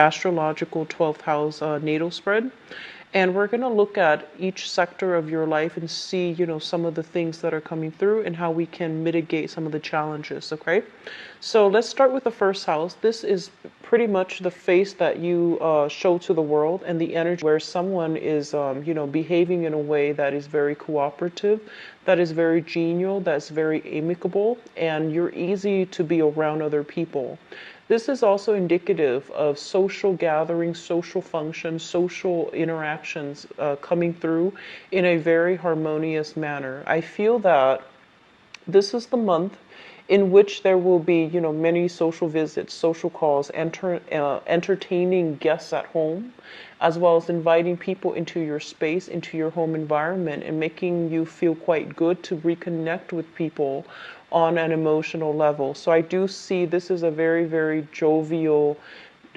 astrological 12th house natal spread. And we're going to look at each sector of your life and see, some of the things that are coming through and how we can mitigate some of the challenges, okay? So let's start with the first house. This is pretty much the face that you show to the world and the energy where someone is, behaving in a way that is very cooperative, that is very genial, that's very amicable, and you're easy to be around other people. This is also indicative of social gatherings, social functions, social interactions coming through in a very harmonious manner. I feel that this is the month in which there will be, many social visits, social calls, entertaining guests at home, as well as inviting people into your space, into your home environment, and making you feel quite good to reconnect with people on an emotional level. So I do see this is a very, very jovial,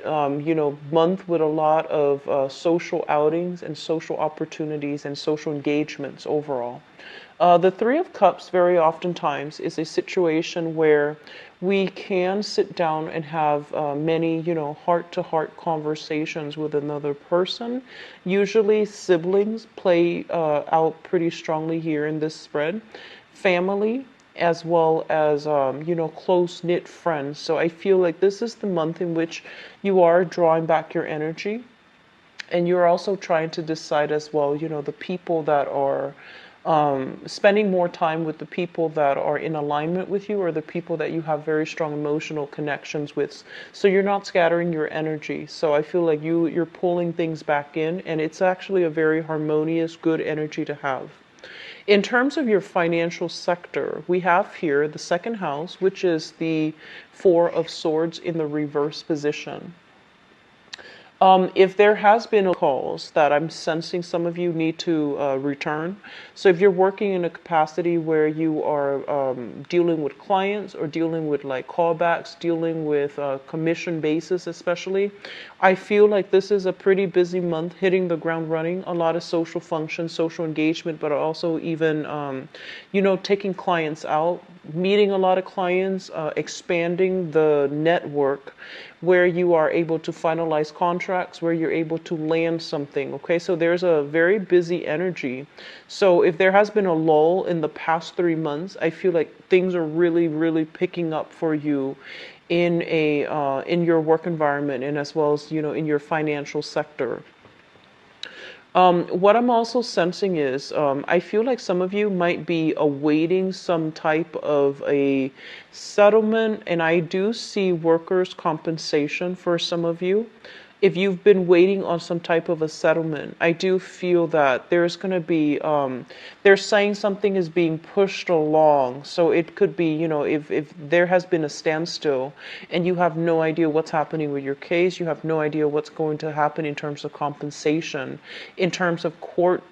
month with a lot of social outings and social opportunities and social engagements overall. The Three of Cups very oftentimes is a situation where we can sit down and have many, heart-to-heart conversations with another person. Usually siblings play out pretty strongly here in this spread. Family, as well as close-knit friends. So I feel like this is the month in which you are drawing back your energy, and you're also trying to decide as well, the people that are spending more time with the people that are in alignment with you, or the people that you have very strong emotional connections with. So you're not scattering your energy. So I feel like you're pulling things back in, and it's actually a very harmonious, good energy to have. In terms of your financial sector, we have here the second house, which is the Four of Swords in the reverse position. If there has been calls that I'm sensing some of you need to return. So if you're working in a capacity where you are dealing with clients or dealing with like callbacks, dealing with commission basis especially, I feel like this is a pretty busy month, hitting the ground running, a lot of social functions, social engagement, but also even, taking clients out, meeting a lot of clients, expanding the network where you are able to finalize contracts, where you're able to land something. Okay, so there's a very busy energy. So if there has been a lull in the past 3 months, I feel like things are really, really picking up for you in your work environment, and as well as in your financial sector. What I'm also sensing is I feel like some of you might be awaiting some type of a settlement, and I do see workers' compensation for some of you. If you've been waiting on some type of a settlement, I do feel that there's going to be, they're saying something is being pushed along. So it could be, if there has been a standstill and you have no idea what's happening with your case, you have no idea what's going to happen in terms of compensation, in terms of court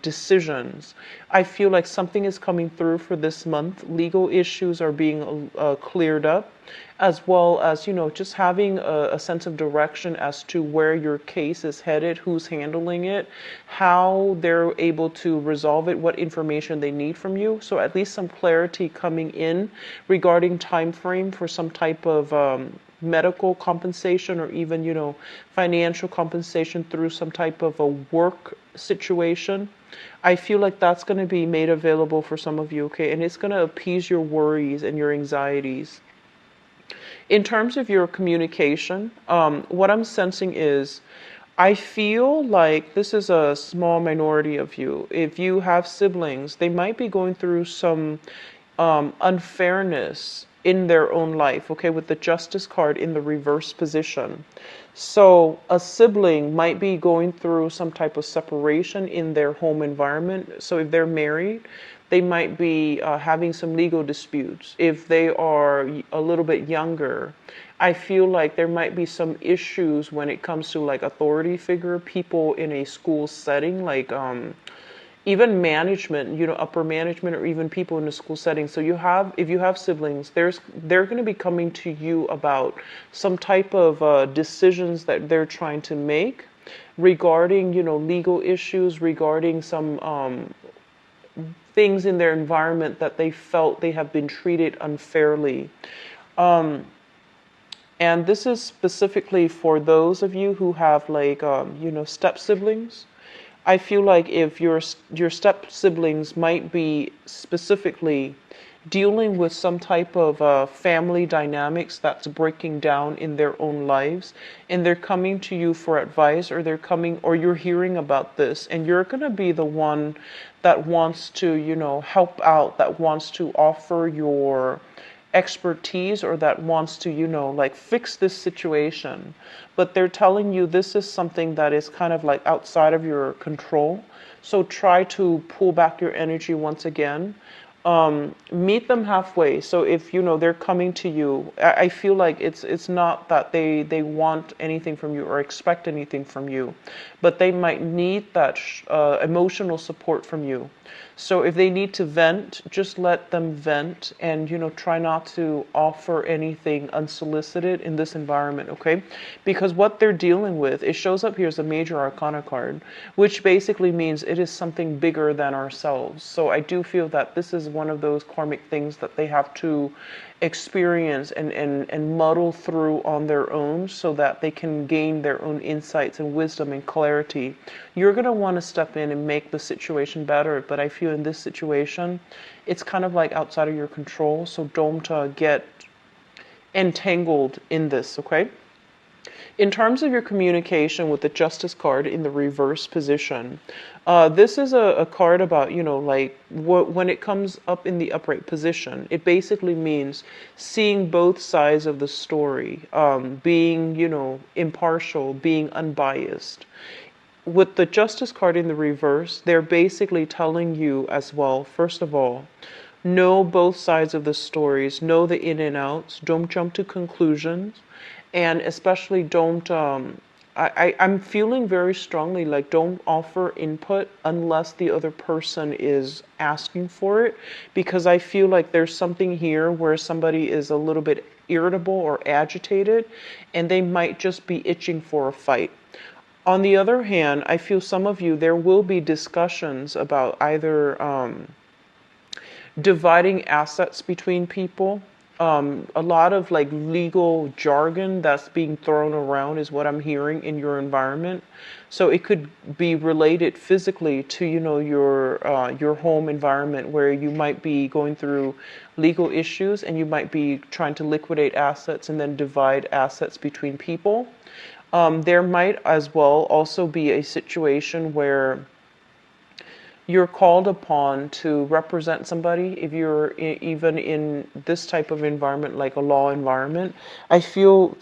decisions. I feel like something is coming through for this month. Legal issues are being cleared up, as well as, just having a sense of direction as to where your case is headed, who's handling it, how they're able to resolve it, what information they need from you. So at least some clarity coming in regarding time frame for some type of medical compensation, or even, financial compensation through some type of a work situation. I feel like that's going to be made available for some of you, okay? And it's going to appease your worries and your anxieties. In terms of your communication, what I'm sensing is I feel like this is a small minority of you. If you have siblings, they might be going through some unfairness in their own life, okay, with the Justice card in the reverse position. So a sibling might be going through some type of separation in their home environment. So if they're married, they might be having some legal disputes. If they are a little bit younger, I feel like there might be some issues when it comes to like authority figure, people in a school setting, like even management, upper management, or even people in the school setting. So if you have siblings, they're going to be coming to you about some type of decisions that they're trying to make regarding, legal issues, regarding some things in their environment that they felt they have been treated unfairly. And this is specifically for those of you who have like, step siblings. I feel like if your step siblings might be specifically dealing with some type of family dynamics that's breaking down in their own lives, and they're coming to you for advice, or or you're hearing about this, and you're going to be the one that wants to, help out, that wants to offer your expertise, or that wants to, like fix this situation. But they're telling you this is something that is kind of like outside of your control. So try to pull back your energy once again. Meet them halfway. So if they're coming to you, I feel like it's not that they want anything from you or expect anything from you, but they might need that emotional support from you. So if they need to vent, just let them vent, and try not to offer anything unsolicited in this environment, okay? Because what they're dealing with, it shows up here as a major arcana card, which basically means it is something bigger than ourselves. So I do feel that this is one of those karmic things that they have to experience and muddle through on their own, so that they can gain their own insights and wisdom and clarity. You're going to want to step in and make the situation better, but I feel in this situation it's kind of like outside of your control, so don't get entangled in this, okay? In terms of your communication with the Justice card in the reverse position, this is a card about, like when it comes up in the upright position, it basically means seeing both sides of the story, being, impartial, being unbiased. With the Justice card in the reverse, they're basically telling you as well, first of all, know both sides of the stories, know the in and outs, don't jump to conclusions, and especially don't I'm feeling very strongly like don't offer input unless the other person is asking for it, because I feel like there's something here where somebody is a little bit irritable or agitated, and they might just be itching for a fight. On the other hand, I feel some of you, there will be discussions about either dividing assets between people. A lot of like legal jargon that's being thrown around is what I'm hearing in your environment. So it could be related physically to your home environment, where you might be going through legal issues, and you might be trying to liquidate assets and then divide assets between people. There might as well also be a situation where you're called upon to represent somebody. If you're even in this type of environment, like a law environment, I feel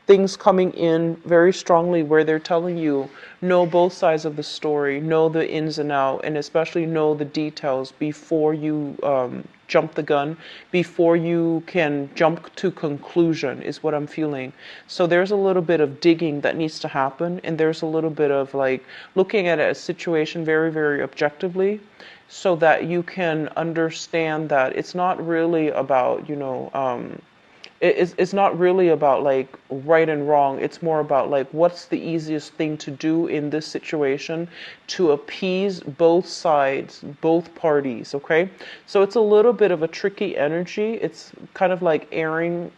things coming in very strongly where they're telling you, know both sides of the story, know the ins and out, and especially know the details before you jump the gun, before you can jump to conclusion, is what I'm feeling. So there's a little bit of digging that needs to happen, and there's a little bit of like looking at a situation very, very objectively, so that you can understand that it's not really about, it's not really about like right and wrong. It's more about like what's the easiest thing to do in this situation to appease both sides, both parties, okay? So it's a little bit of a tricky energy. It's kind of like erring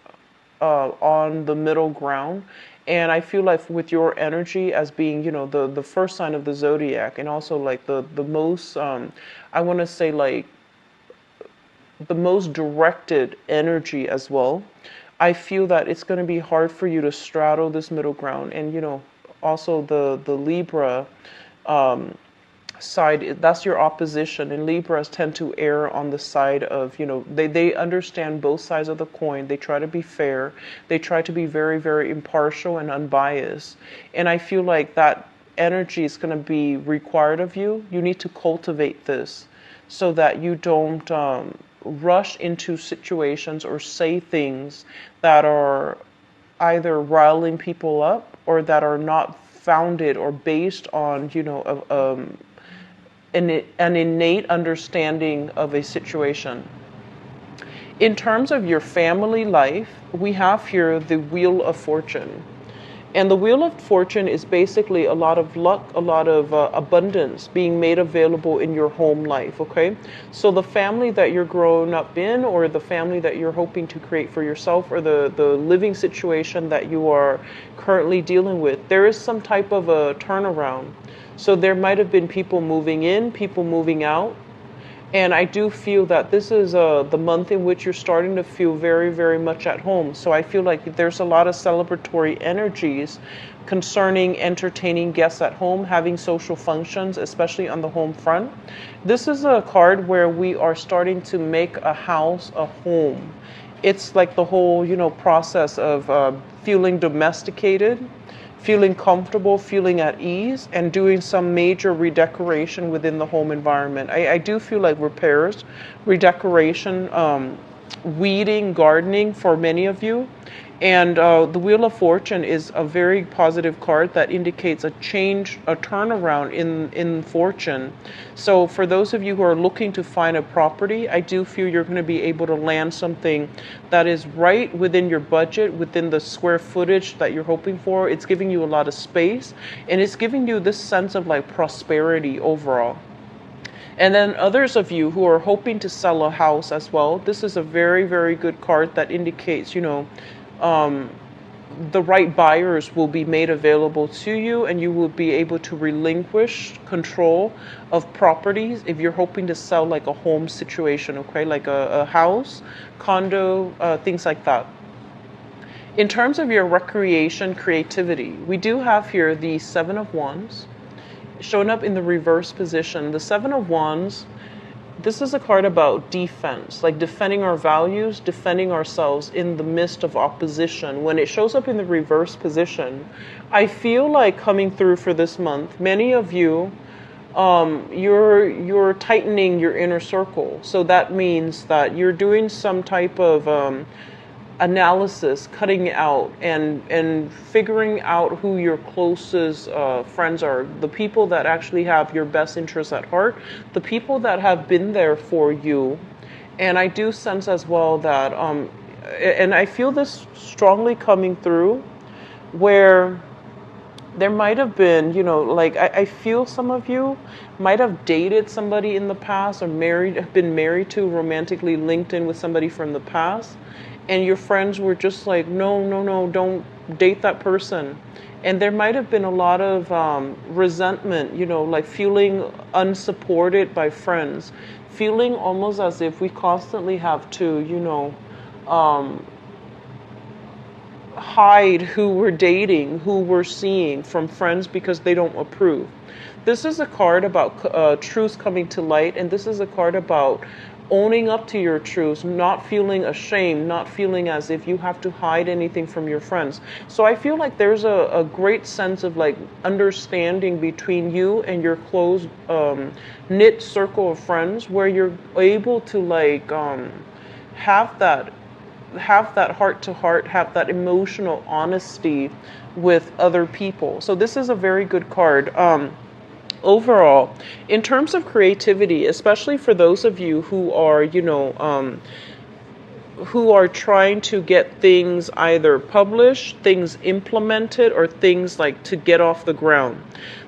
on the middle ground. And I feel like with your energy as being, the first sign of the zodiac, and also like the most, I want to say like the most directed energy as well, I feel that it's going to be hard for you to straddle this middle ground. And also the Libra side, that's your opposition, and Libras tend to err on the side of, they understand both sides of the coin. They try to be fair, they try to be very, very impartial and unbiased. And I feel like that energy is going to be required of you. You need to cultivate this so that you don't rush into situations or say things that are either riling people up, or that are not founded or based on, an innate understanding of a situation. In terms of your family life, we have here the Wheel of Fortune. And the Wheel of Fortune is basically a lot of luck, a lot of abundance being made available in your home life, okay? So the family that you're growing up in, or the family that you're hoping to create for yourself, or the living situation that you are currently dealing with, there is some type of a turnaround. So there might have been people moving in, people moving out. And I do feel that this is the month in which you're starting to feel very, very much at home. So I feel like there's a lot of celebratory energies concerning entertaining guests at home, having social functions, especially on the home front. This is a card where we are starting to make a house a home. It's like the whole, process of feeling domesticated, feeling comfortable, feeling at ease, and doing some major redecoration within the home environment. I do feel like repairs, redecoration, weeding, gardening for many of you. And the Wheel of Fortune is a very positive card that indicates a change, a turnaround in fortune. So for those of you who are looking to find a property, I do feel you're going to be able to land something that is right within your budget, within the square footage that you're hoping for. It's giving you a lot of space, and it's giving you this sense of like prosperity overall. And then others of you who are hoping to sell a house as well, this is a very, very good card that indicates, the right buyers will be made available to you, and you will be able to relinquish control of properties if you're hoping to sell like a home situation, okay? Like a house, condo, things like that. In terms of your recreation, creativity, we do have here the Seven of Wands showing up in the reverse position. The Seven of Wands, this is a card about defense, like defending our values, defending ourselves in the midst of opposition. When it shows up in the reverse position, I feel like coming through for this month, many of you, you're tightening your inner circle. So that means that you're doing some type of analysis, cutting out and figuring out who your closest friends are, the people that actually have your best interests at heart, the people that have been there for you. And I do sense as well that, and I feel this strongly coming through, where there might have been, I feel some of you might have dated somebody in the past, or been married to, romantically linked in with somebody from the past. And your friends were just like, no, don't date that person. And there might have been a lot of resentment, like feeling unsupported by friends, feeling almost as if we constantly have to, hide who we're dating, who we're seeing from friends because they don't approve. This is a card about truth coming to light, and this is a card about owning up to your truths, not feeling ashamed, not feeling as if you have to hide anything from your friends. So I feel like there's a great sense of like understanding between you and your close knit circle of friends, where you're able to like have that heart to heart, have that emotional honesty with other people. So this is a very good card. Overall, in terms of creativity, especially for those of you who are, who are trying to get things either published, things implemented, or things like to get off the ground.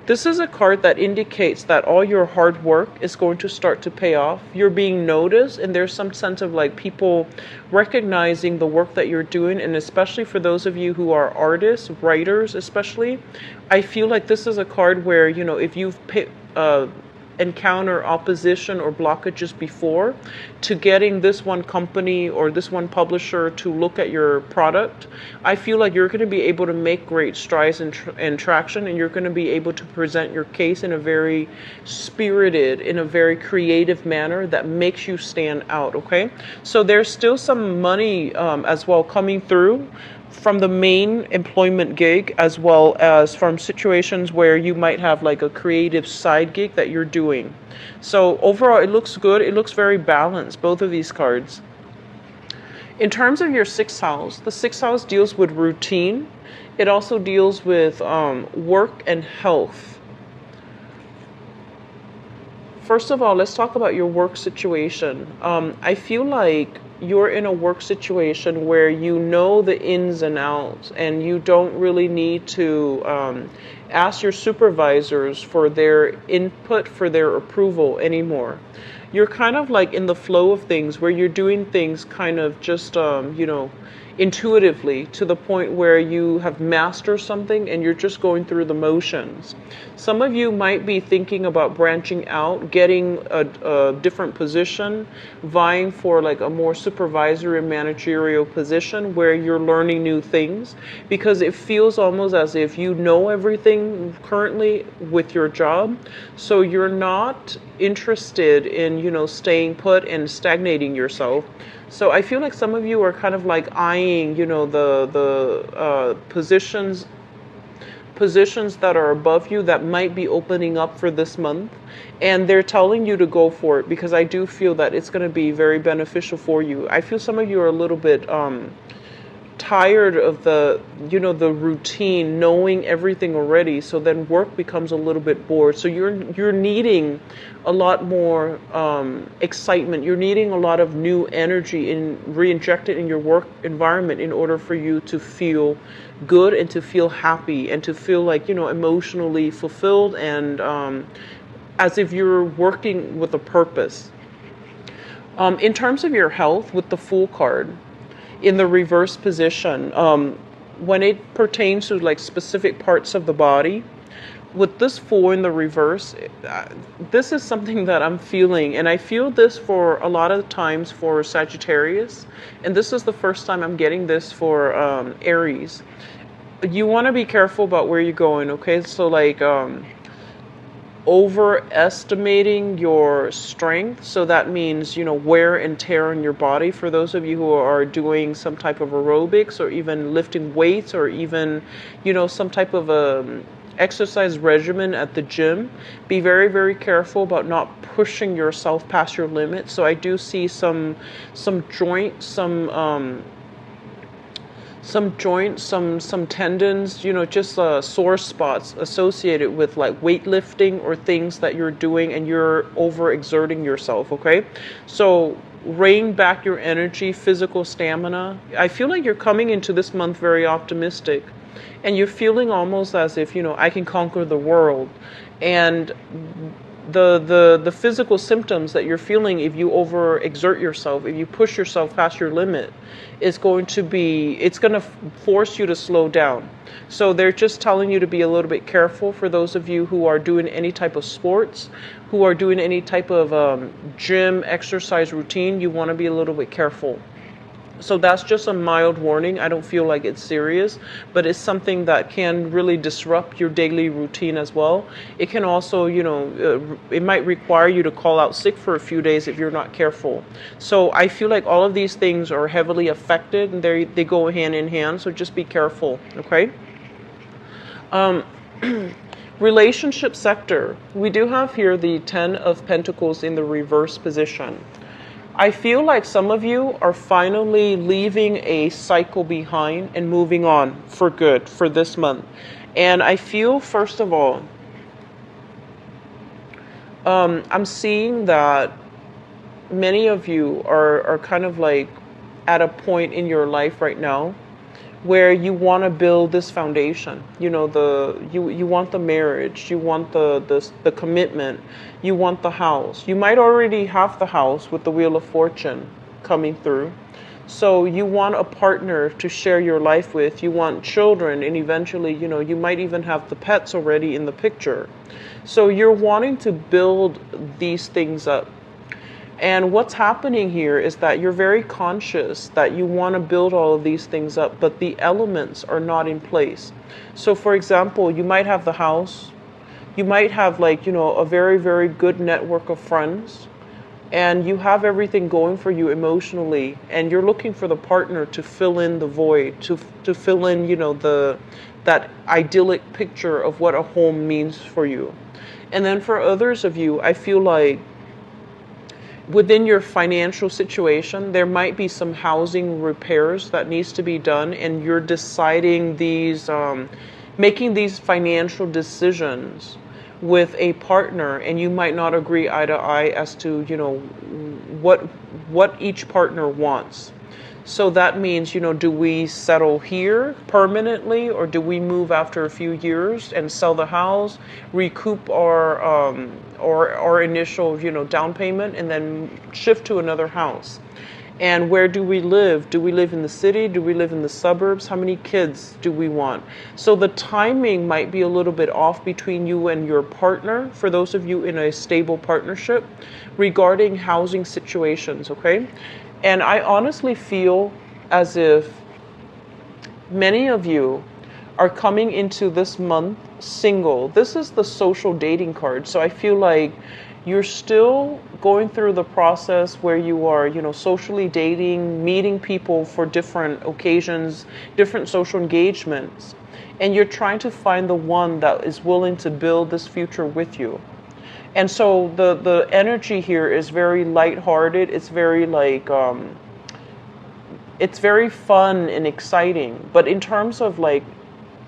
This is a card that indicates that all your hard work is going to start to pay off. You're being noticed, and there's some sense of like people recognizing the work that you're doing. And especially for those of you who are artists, writers especially, I feel like this is a card where, if you've encounter opposition or blockages before to getting this one company or this one publisher to look at your product, I feel like you're going to be able to make great strides and traction, and you're going to be able to present your case in a very spirited, in a very creative manner that makes you stand out, okay? So there's still some money as well coming through from the main employment gig, as well as from situations where you might have like a creative side gig that you're doing. So overall, it looks good. It looks very balanced, both of these cards. In terms of your sixth house, the sixth house deals with routine. It also deals with work and health. First of all, let's talk about your work situation. I feel like you're in a work situation where you know the ins and outs, and you don't really need to ask your supervisors for their input, for their approval anymore. You're kind of like in the flow of things where you're doing things kind of just, intuitively, to the point where you have mastered something and you're just going through the motions. Some of you might be thinking about branching out, getting a different position, vying for like a more supervisory managerial position where you're learning new things, because it feels almost as if you know everything currently with your job. So you're not interested in, staying put and stagnating yourself. So I feel like some of you are kind of like eyeing, the positions that are above you that might be opening up for this month, and they're telling you to go for it, because I do feel that it's going to be very beneficial for you. I feel some of you are a little bit tired of the routine, knowing everything already, so then work becomes a little bit bored. So you're needing a lot more excitement. You're needing a lot of new energy re-injected in your work environment in order for you to feel good and to feel happy and to feel like, emotionally fulfilled, and as if you're working with a purpose. In terms of your health, with the Fool card in the reverse position, when it pertains to like specific parts of the body, with this Fool in the reverse, this is something that I'm feeling, and I feel this for a lot of times for Sagittarius, and this is the first time I'm getting this for Aries. You want to be careful about where you're going, okay? So like overestimating your strength. So that means, wear and tear on your body. For those of you who are doing some type of aerobics, or even lifting weights, or even, some type of exercise regimen at the gym, be very, very careful about not pushing yourself past your limit. So I do see some joints, some joints, some tendons, just sore spots associated with like weightlifting or things that you're doing and you're overexerting yourself, okay? So rein back your energy, physical stamina. I feel like you're coming into this month very optimistic, and you're feeling almost as if, I can conquer the world. And the physical symptoms that you're feeling if you overexert yourself, if you push yourself past your limit, it's going to force you to slow down. So they're just telling you to be a little bit careful. For those of you who are doing any type of sports, who are doing any type of gym exercise routine, you want to be a little bit careful. So that's just a mild warning. I don't feel like it's serious, but it's something that can really disrupt your daily routine as well. It can also, it might require you to call out sick for a few days if you're not careful. So I feel like all of these things are heavily affected, and they go hand in hand. So just be careful, okay? Relationship sector. We do have here the Ten of Pentacles in the reverse position. I feel like some of you are finally leaving a cycle behind and moving on for good for this month. And I feel, first of all, I'm seeing that many of you are kind of like at a point in your life right now where you want to build this foundation. You want the marriage, you want the commitment, you want the house. You might already have the house with the Wheel of Fortune coming through. So you want a partner to share your life with. You want children, and eventually, you might even have the pets already in the picture. So you're wanting to build these things up. And what's happening here is that you're very conscious that you want to build all of these things up, but the elements are not in place. So for example, you might have the house, you might have a very, very good network of friends, and you have everything going for you emotionally, and you're looking for the partner to fill in the void, to fill in, that idyllic picture of what a home means for you. And then for others of you, I feel like within your financial situation, there might be some housing repairs that needs to be done, and you're deciding making these financial decisions with a partner, and you might not agree eye to eye as to, what each partner wants. So that means, do we settle here permanently, or do we move after a few years and sell the house, recoup our initial, down payment, and then shift to another house? And where do we live? Do we live in the city? Do we live in the suburbs? How many kids do we want? So the timing might be a little bit off between you and your partner, for those of you in a stable partnership, regarding housing situations, okay? And I honestly feel as if many of you are coming into this month single. This is the social dating card. So I feel like you're still going through the process where you are, socially dating, meeting people for different occasions, different social engagements. And you're trying to find the one that is willing to build this future with you. And so the energy here is very lighthearted. It's very it's very fun and exciting. But in terms of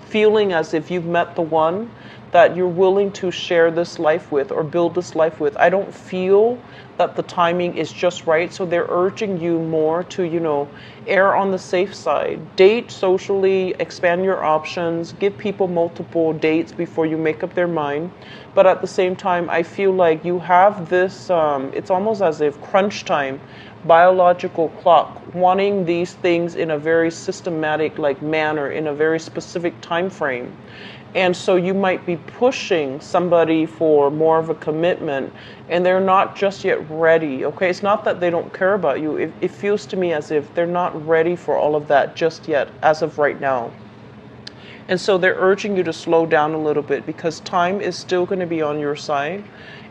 feeling as if you've met the one that you're willing to share this life with or build this life with, I don't feel that the timing is just right. So they're urging you more to, err on the safe side. Date socially, expand your options, give people multiple dates before you make up their mind. But at the same time, I feel like you have this, it's almost as if crunch time, biological clock, wanting these things in a very systematic manner, in a very specific time frame. And so you might be pushing somebody for more of a commitment, and they're not just yet ready, okay? It's not that they don't care about you. It feels to me as if they're not ready for all of that just yet, as of right now. And so they're urging you to slow down a little bit, because time is still going to be on your side.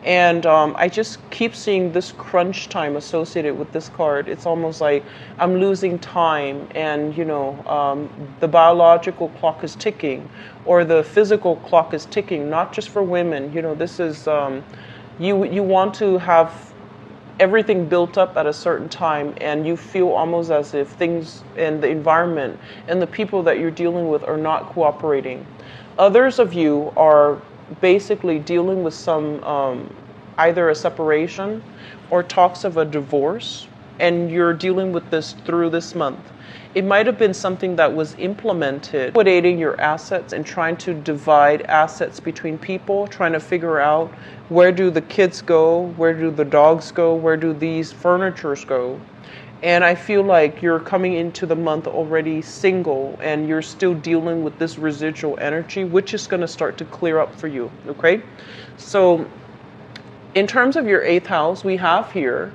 And I just keep seeing this crunch time associated with this card. It's almost like I'm losing time, and the biological clock is ticking, or the physical clock is ticking. Not just for women. This is you want to have everything built up at a certain time, and you feel almost as if things and the environment and the people that you're dealing with are not cooperating. Others of you are basically dealing with some either a separation or talks of a divorce, and you're dealing with this through this month. It might have been something that was implemented, liquidating your assets and trying to divide assets between people, trying to figure out where do the kids go, where do the dogs go, where do these furnitures go. And I feel like you're coming into the month already single, and you're still dealing with this residual energy, which is going to start to clear up for you, okay? So in terms of your 8th house, we have here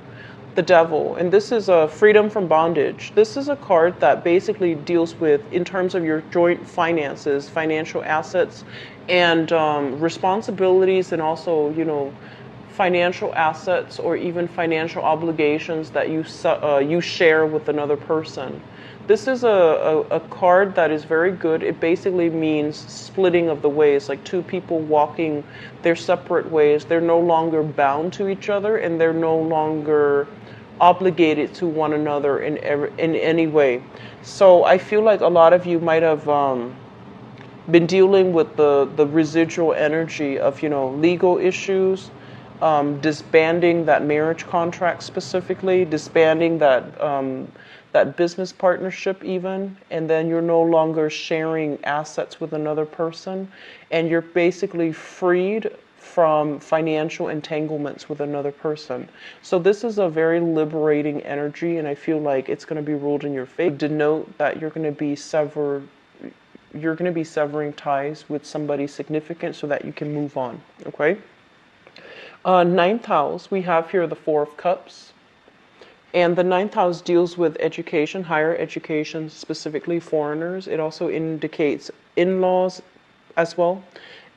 the Devil, and this is a freedom from bondage. This is a card that basically deals with, in terms of your joint finances, financial assets, and responsibilities, and also, financial assets or even financial obligations that you share with another person. This is a card that is very good. It basically means splitting of the ways, like two people walking their separate ways. They're no longer bound to each other, and they're no longer obligated to one another in any way. So I feel like a lot of you might have been dealing with the residual energy of, legal issues, disbanding that marriage contract specifically, disbanding that business partnership even, and then you're no longer sharing assets with another person, and you're basically freed from financial entanglements with another person. So this is a very liberating energy, and I feel like it's going to be ruled in your favor. Denote that you're going to be severing ties with somebody significant so that you can move on, okay? 9th house, we have here the 4 of Cups. And the 9th house deals with education, higher education, specifically foreigners. It also indicates in-laws as well,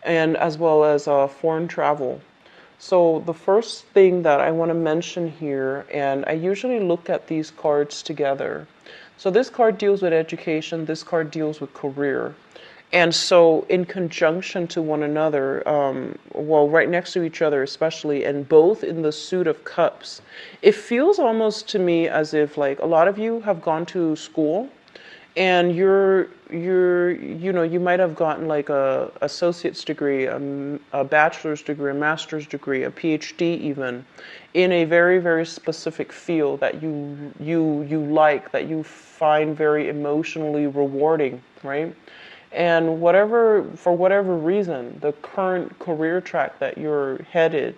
and as well as foreign travel. So the first thing that I want to mention here, and I usually look at these cards together. So this card deals with education, this card deals with career. And so in conjunction to one another, right next to each other especially, and both in the suit of cups, it feels almost to me as if a lot of you have gone to school, and you're you might have gotten like a associate's degree, a bachelor's degree, a master's degree, a PhD even, in a very, very specific field that you like, that you find very emotionally rewarding, right? And for whatever reason, the current career track that you're headed,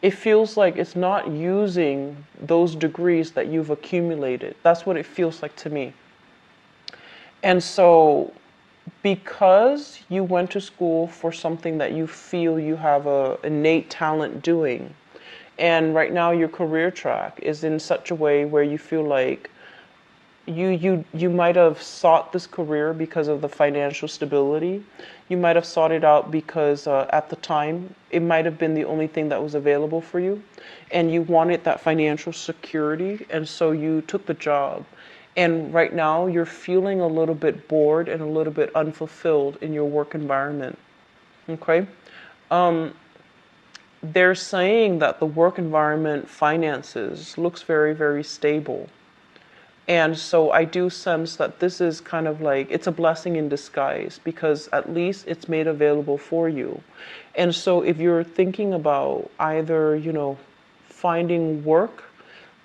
it feels like it's not using those degrees that you've accumulated. That's what it feels like to me. And so, because you went to school for something that you feel you have a innate talent doing, and right now your career track is in such a way where you feel like you might have sought this career because of the financial stability. You might have sought it out because at the time it might have been the only thing that was available for you, and you wanted that financial security, and so you took the job. And right now you're feeling a little bit bored and a little bit unfulfilled in your work environment. Okay? They're saying that the work environment finances looks very, very stable. And so I do sense that this is kind of like, it's a blessing in disguise because at least it's made available for you. And so if you're thinking about either, finding work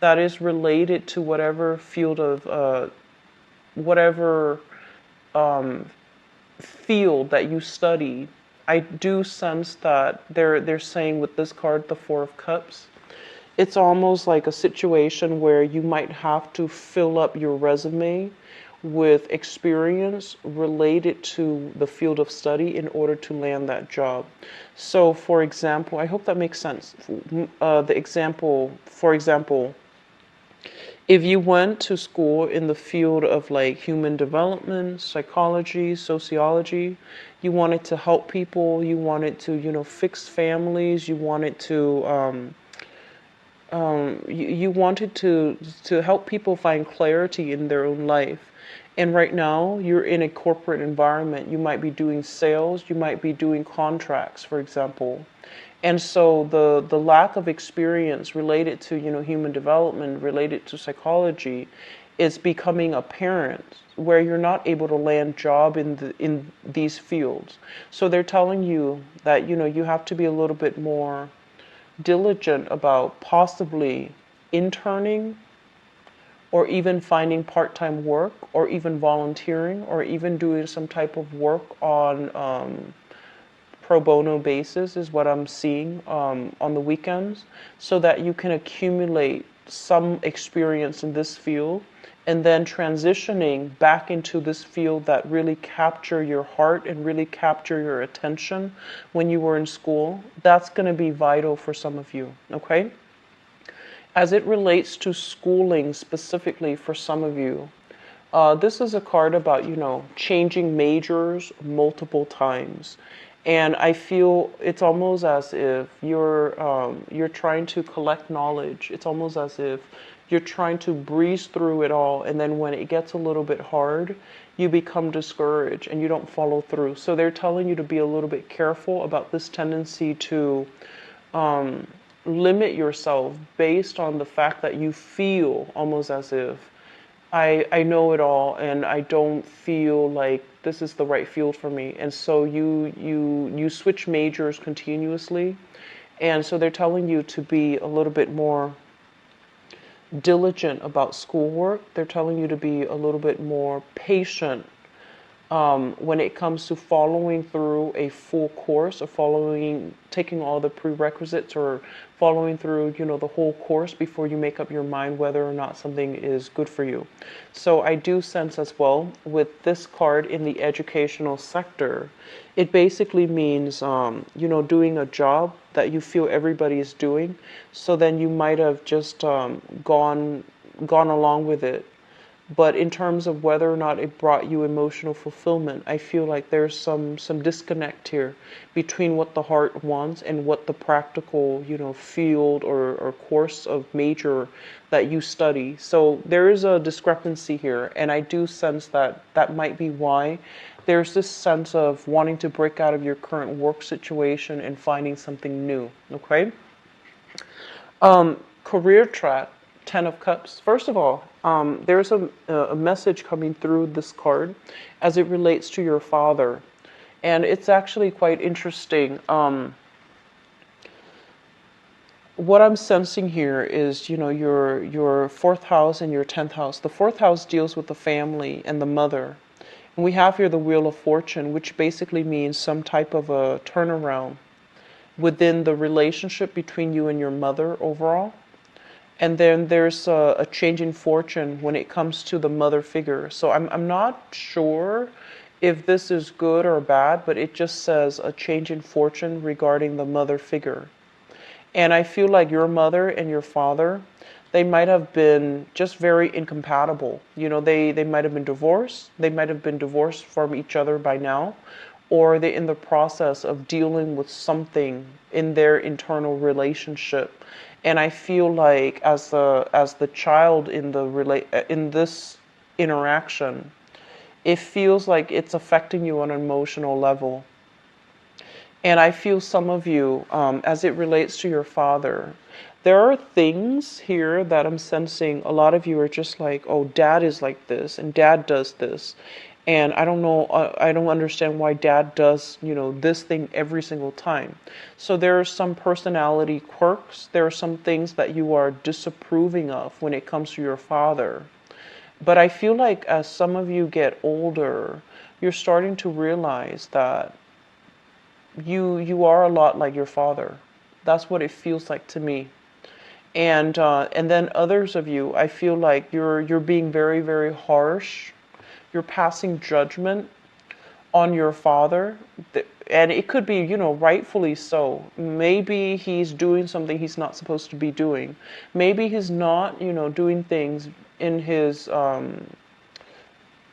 that is related to whatever field of, whatever field that you study, I do sense that they're saying with this card, the Four of Cups, it's almost like a situation where you might have to fill up your resume with experience related to the field of study in order to land that job. So, for example, I hope that makes sense. For example, if you went to school in the field of like human development, psychology, sociology, you wanted to help people, you wanted to, fix families, you wanted to, you wanted to help people find clarity in their own life. And right now you're in a corporate environment. You might be doing sales, you might be doing contracts, for example. And so the lack of experience related to, human development, related to psychology, is becoming apparent where you're not able to land job in these fields. So they're telling you that, you have to be a little bit more diligent about possibly interning or even finding part-time work or even volunteering or even doing some type of work on pro bono basis is what I'm seeing on the weekends, so that you can accumulate some experience in this field and then transitioning back into this field that really capture your heart and really capture your attention when you were in school. That's going to be vital for some of you, okay? As it relates to schooling specifically for some of you, this is a card about, changing majors multiple times. And I feel it's almost as if you're trying to collect knowledge. It's almost as if you're trying to breeze through it all, and then when it gets a little bit hard, you become discouraged and you don't follow through. So they're telling you to be a little bit careful about this tendency to limit yourself based on the fact that you feel almost as if I know it all and I don't feel like this is the right field for me. And so you switch majors continuously. And so they're telling you to be a little bit more diligent about schoolwork. They're telling you to be a little bit more patient when it comes to following through a full course or taking all the prerequisites or following through, the whole course before you make up your mind whether or not something is good for you. So I do sense as well with this card in the educational sector, it basically means, doing a job that you feel everybody is doing. So then you might have just gone along with it. But in terms of whether or not it brought you emotional fulfillment, I feel like there's some disconnect here between what the heart wants and what the practical, field or course of major that you study. So there is a discrepancy here, and I do sense that that might be why there's this sense of wanting to break out of your current work situation and finding something new, okay? Career track Ten of Cups. First of all, there's a message coming through this card as it relates to your father. And it's actually quite interesting. What I'm sensing here is, your fourth house and your 10th house. The fourth house deals with the family and the mother. And we have here the Wheel of Fortune, which basically means some type of a turnaround within the relationship between you and your mother overall. And then there's a change in fortune when it comes to the mother figure. So I'm not sure if this is good or bad, but it just says a change in fortune regarding the mother figure. And I feel like your mother and your father, they might have been just very incompatible. They might have been divorced. They might have been divorced from each other by now, or they're in the process of dealing with something in their internal relationship. And I feel like as the child in this interaction, it feels like it's affecting you on an emotional level. And I feel some of you, as it relates to your father, there are things here that I'm sensing a lot of you are just like, oh, dad is like this and dad does this. And I don't know, I don't understand why dad does, this thing every single time. So there are some personality quirks. There are some things that you are disapproving of when it comes to your father. But I feel like as some of you get older, you're starting to realize that you are a lot like your father. That's what it feels like to me. And then others of you, I feel like you're being very, very harsh. You're passing judgment on your father, and it could be, rightfully so. Maybe he's doing something he's not supposed to be doing. Maybe he's not, doing things in his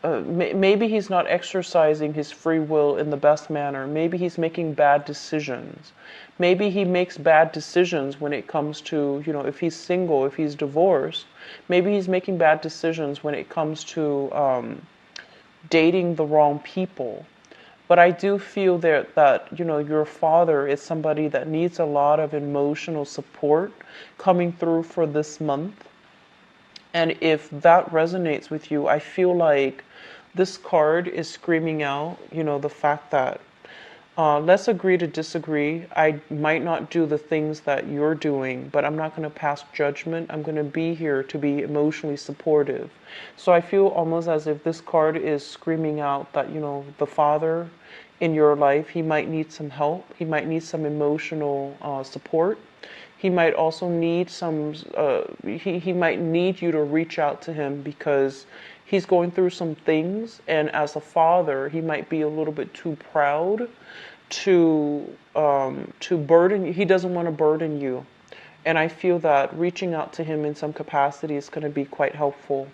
maybe he's not exercising his free will in the best manner. Maybe he's making bad decisions. Maybe he makes bad decisions when it comes to, if he's single, if he's divorced. Maybe he's making bad decisions when it comes to dating the wrong people. But I do feel that your father is somebody that needs a lot of emotional support coming through for this month. And if that resonates with you, I feel like this card is screaming out, the fact that let's agree to disagree. I might not do the things that you're doing, but I'm not going to pass judgment. I'm going to be here to be emotionally supportive. So I feel almost as if this card is screaming out that, the father in your life, he might need some help. He might need some emotional support. He might also need he might need you to reach out to him because he's going through some things. And as a father, he might be a little bit too proud to burden you. He doesn't want to burden you. And I feel that reaching out to him in some capacity is going to be quite helpful.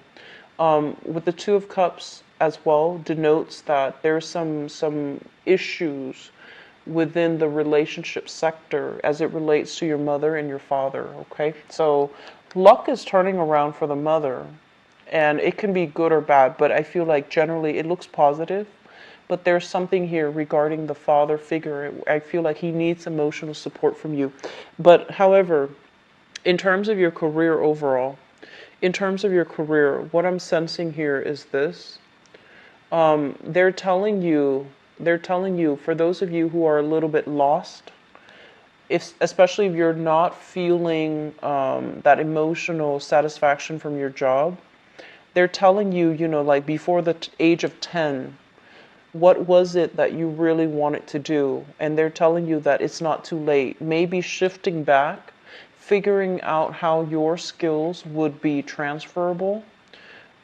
With the Two of Cups as well denotes that there's some issues within the relationship sector as it relates to your mother and your father, okay? So luck is turning around for the mother, and it can be good or bad, but I feel like generally it looks positive. But there's something here regarding the father figure. I feel like he needs emotional support from you. But however, in terms of your career overall, what I'm sensing here is this. They're telling you, for those of you who are a little bit lost, especially if you're not feeling that emotional satisfaction from your job, they're telling you, like before the age of 10, what was it that you really wanted to do? And they're telling you that it's not too late. Maybe shifting back, figuring out how your skills would be transferable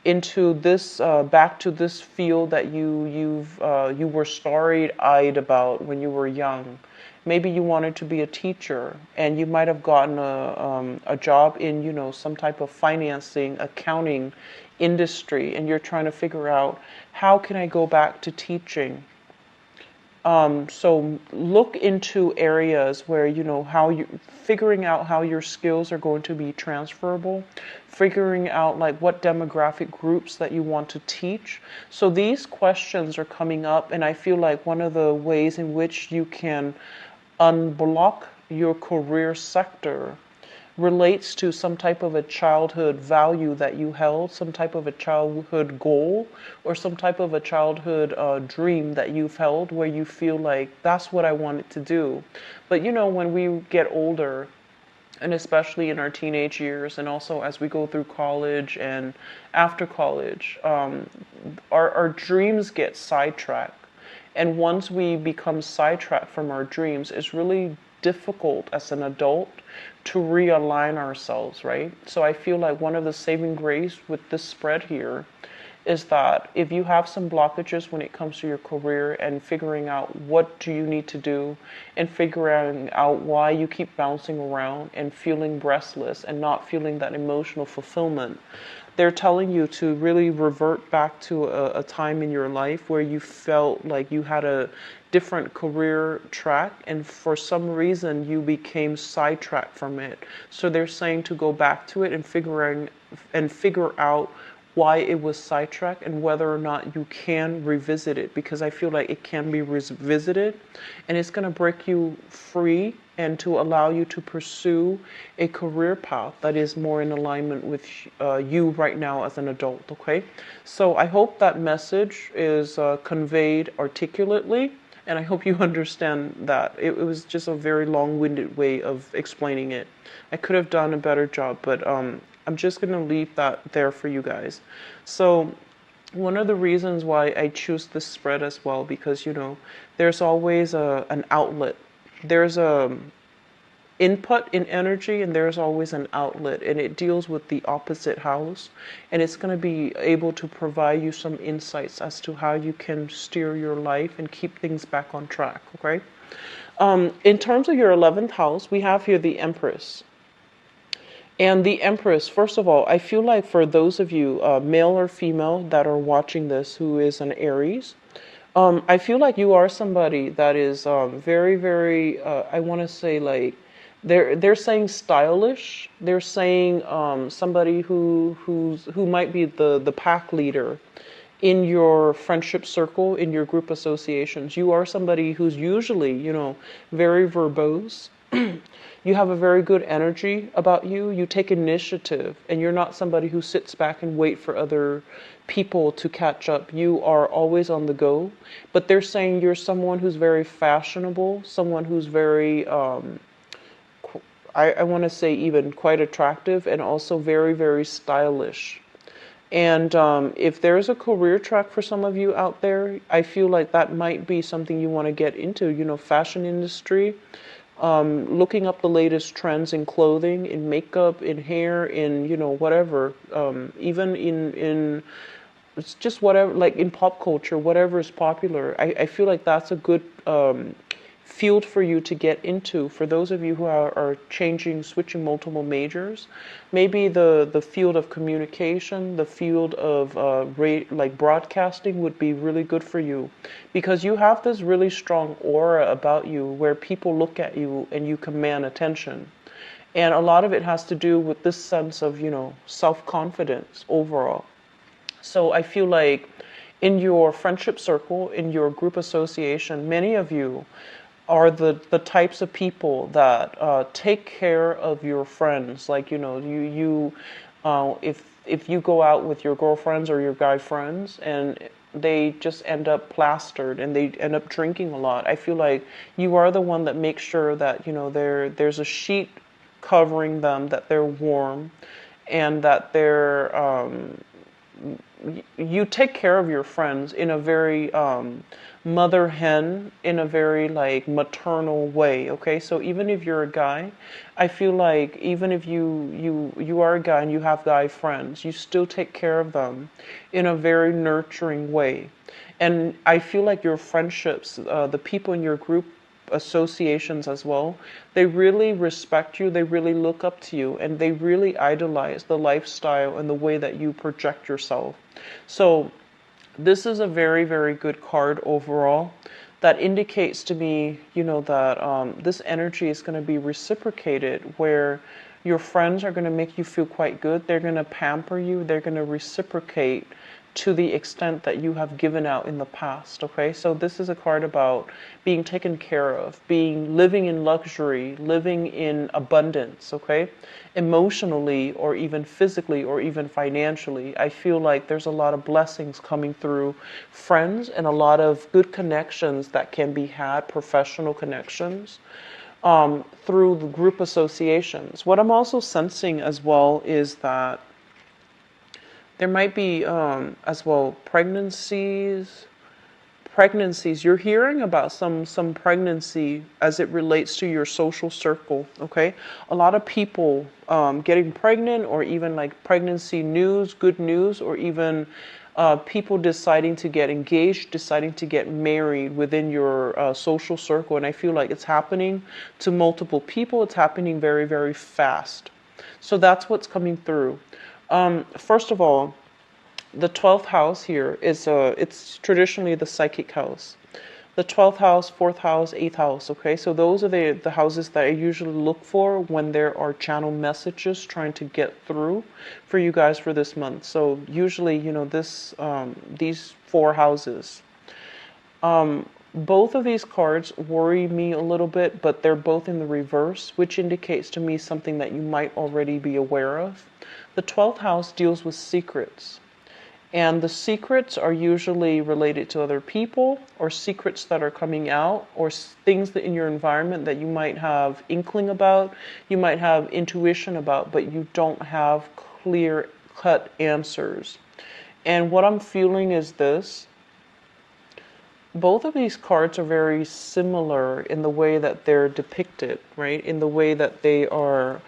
into this back to this field that you were starry-eyed about when you were young. Maybe you wanted to be a teacher, and you might have gotten a job in some type of financing, accounting industry, and you're trying to figure out how can I go back to teaching. So look into areas where how you figuring out how your skills are going to be transferable, figuring out like what demographic groups that you want to teach. So these questions are coming up, and I feel like one of the ways in which you can unblock your career sector relates to some type of a childhood value that you held, some type of a childhood goal, or some type of a childhood dream that you've held where you feel like that's what I wanted to do. But when we get older, and especially in our teenage years, and also as we go through college and after college, our dreams get sidetracked. And once we become sidetracked from our dreams, it's really difficult as an adult to realign ourselves, right? So I feel like one of the saving grace with this spread here is that if you have some blockages when it comes to your career and figuring out what do you need to do and figuring out why you keep bouncing around and feeling restless and not feeling that emotional fulfillment, they're telling you to really revert back to a time in your life where you felt like you had a different career track and for some reason you became sidetracked from it. So they're saying to go back to it and figure out why it was sidetracked and whether or not you can revisit it, because I feel like it can be revisited and it's going to break you free and to allow you to pursue a career path that is more in alignment with you right now as an adult. Okay, so I hope that message is conveyed articulately, and I hope you understand that. It was just a very long-winded way of explaining it. I could have done a better job, but I'm just going to leave that there for you guys. So one of the reasons why I choose this spread as well, because there's always an outlet. There's a input in energy and there's always an outlet, and it deals with the opposite house, and it's going to be able to provide you some insights as to how you can steer your life and keep things back on track. Okay, in terms of your 11th house, we have here the Empress. And the Empress, first of all, I feel like for those of you, male or female, that are watching this who is an Aries, I feel like you are somebody that is very, very, I want to say like, they're saying stylish. They're saying somebody who might be the pack leader in your friendship circle, in your group associations. You are somebody who's usually, very verbose. You have a very good energy about you. You take initiative, and you're not somebody who sits back and wait for other people to catch up. You are always on the go. But they're saying you're someone who's very fashionable, someone who's very, I want to say even quite attractive, and also very, very stylish. And if there's a career track for some of you out there, I feel like that might be something you want to get into, fashion industry. Looking up the latest trends in clothing, in makeup, in hair, in whatever, even in it's just whatever, like in pop culture, whatever is popular. I feel like that's a good field for you to get into. For those of you who are switching multiple majors, maybe the field of communication, the field of like broadcasting would be really good for you, because you have this really strong aura about you where people look at you and you command attention. And a lot of it has to do with this sense of, self-confidence overall. So I feel like in your friendship circle, in your group association, many of you are the types of people that take care of your friends. Like, if you go out with your girlfriends or your guy friends and they just end up plastered and they end up drinking a lot, I feel like you are the one that makes sure that, there's a sheet covering them, that they're warm, and that you take care of your friends in a very mother hen, in a very like maternal way. Okay, so even if you're a guy, I feel like even if you are a guy and you have guy friends, you still take care of them in a very nurturing way. And I feel like your friendships, the people in your group associations as well, they really respect you, they really look up to you, and they really idolize the lifestyle and the way that you project yourself. So this is a very, very good card overall that indicates to me, that this energy is going to be reciprocated, where your friends are going to make you feel quite good. They're going to pamper you. They're going to reciprocate to the extent that you have given out in the past. Okay, so this is a card about being taken care of, living in luxury, living in abundance. Okay, emotionally or even physically or even financially, I feel like there's a lot of blessings coming through friends and a lot of good connections that can be had, professional connections, through the group associations. What I'm also sensing as well is that there might be as well pregnancies. You're hearing about some pregnancy as it relates to your social circle. Okay, a lot of people getting pregnant, or even like pregnancy news, good news, or even people deciding to get engaged, deciding to get married within your social circle. And I feel like it's happening to multiple people. It's happening very, very fast. So that's what's coming through. First of all, the 12th house here is it's traditionally the psychic house. The 12th house, 4th house, 8th house. Okay, so those are the houses that I usually look for when there are channel messages trying to get through for you guys for this month. So usually, this these 4 houses. Both of these cards worry me a little bit, but they're both in the reverse, which indicates to me something that you might already be aware of. The 12th house deals with secrets. And the secrets are usually related to other people, or secrets that are coming out, or things that in your environment that you might have inkling about, you might have intuition about, but you don't have clear cut answers. And what I'm feeling is this. Both of these cards are very similar in the way that they're depicted, right? In the way that they are